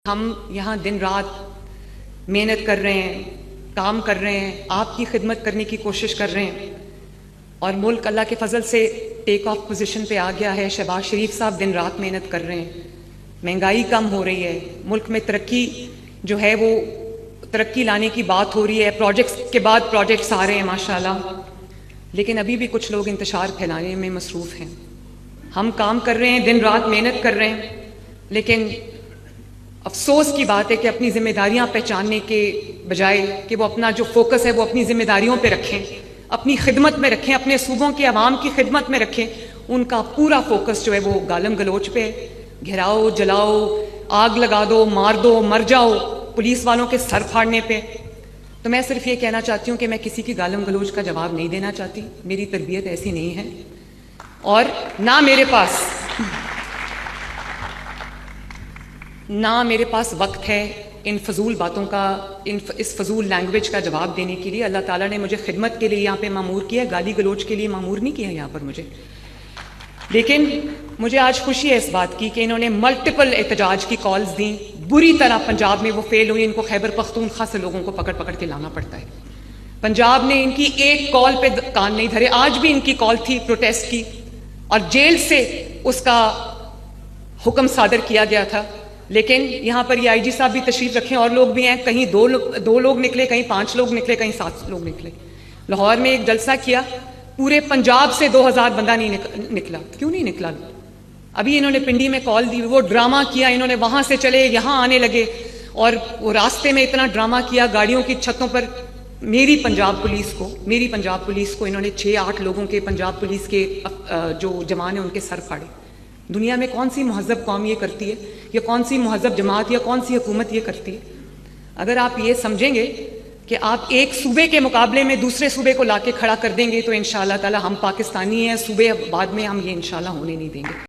हम यहाँ दिन रात मेहनत कर रहे हैं, काम कर रहे हैं, आपकी खिदमत करने की कोशिश कर रहे हैं और मुल्क अल्लाह के फजल से टेक ऑफ पोजीशन पे आ गया है। शहबाज शरीफ साहब दिन रात मेहनत कर रहे हैं, महंगाई कम हो रही है, मुल्क में तरक्की जो है वो तरक्की लाने की बात हो रही है, प्रोजेक्ट्स के बाद प्रोजेक्ट्स आ रहे हैं माशाल्लाह। लेकिन अभी भी कुछ लोग इंतशार फैलाने में मसरूफ़ हैं। हम काम कर रहे हैं, दिन रात मेहनत कर रहे हैं, लेकिन अफसोस की बात है कि अपनी जिम्मेदारियां पहचानने के बजाय कि वो अपना जो फोकस है वो अपनी जिम्मेदारियों पे रखें, अपनी खिदमत में रखें, अपने सूबों के अवाम की खिदमत में रखें, उनका पूरा फोकस जो है वो गालम गलोच पे, घिराओ, जलाओ, आग लगा दो, मार दो, मर जाओ, पुलिस वालों के सर फाड़ने पे। तो मैं सिर्फ ये कहना चाहती हूँ कि मैं किसी की गालम गलोच का जवाब नहीं देना चाहती, मेरी तरबियत ऐसी नहीं है और ना मेरे पास वक्त है इन फजूल बातों का, इस फजूल लैंग्वेज का जवाब देने के लिए। अल्लाह ताला ने मुझे खिदमत के लिए यहाँ पे मामूर किया, गाली गलोच के लिए मामूर नहीं किया यहाँ पर मुझे। लेकिन मुझे आज खुशी है इस बात की कि इन्होंने मल्टीपल एहतजाज की कॉल्स दी, बुरी तरह पंजाब में वो फेल हुई, इनको खैबर पख्तूनख्वा से लोगों को पकड़ पकड़ के लाना पड़ता है। पंजाब ने इनकी एक कॉल पे कान नहीं धरे, आज भी इनकी कॉल थी प्रोटेस्ट की और जेल से उसका हुक्म सादर किया गया था। लेकिन यहाँ पर ये आईजी साहब भी तशरीफ रखें और लोग भी हैं, कहीं दो लोग निकले, कहीं 5 लोग निकले, कहीं 7 लोग निकले। लाहौर में एक जलसा किया, पूरे पंजाब से 2000 बंदा नहीं निकला। क्यों नहीं निकला? अभी इन्होंने पिंडी में कॉल दी, वो ड्रामा किया, इन्होंने वहां से चले यहाँ आने लगे और वो रास्ते में इतना ड्रामा किया, गाड़ियों की छतों पर मेरी पंजाब पुलिस को इन्होंने 6-8 लोगों के पंजाब पुलिस के जो जवान है उनके सर फाड़े। दुनिया में कौन सी महज़ब कौम ये करती है, या कौन सी महज़ब जमात या कौन सी हुकूमत ये करती है? अगर आप ये समझेंगे कि आप एक सूबे के मुकाबले में दूसरे सूबे को लाके खड़ा कर देंगे तो इंशाअल्लाह ताला हम पाकिस्तानी हैं, सूबे बाद में हम ये इंशाअल्लाह होने नहीं देंगे।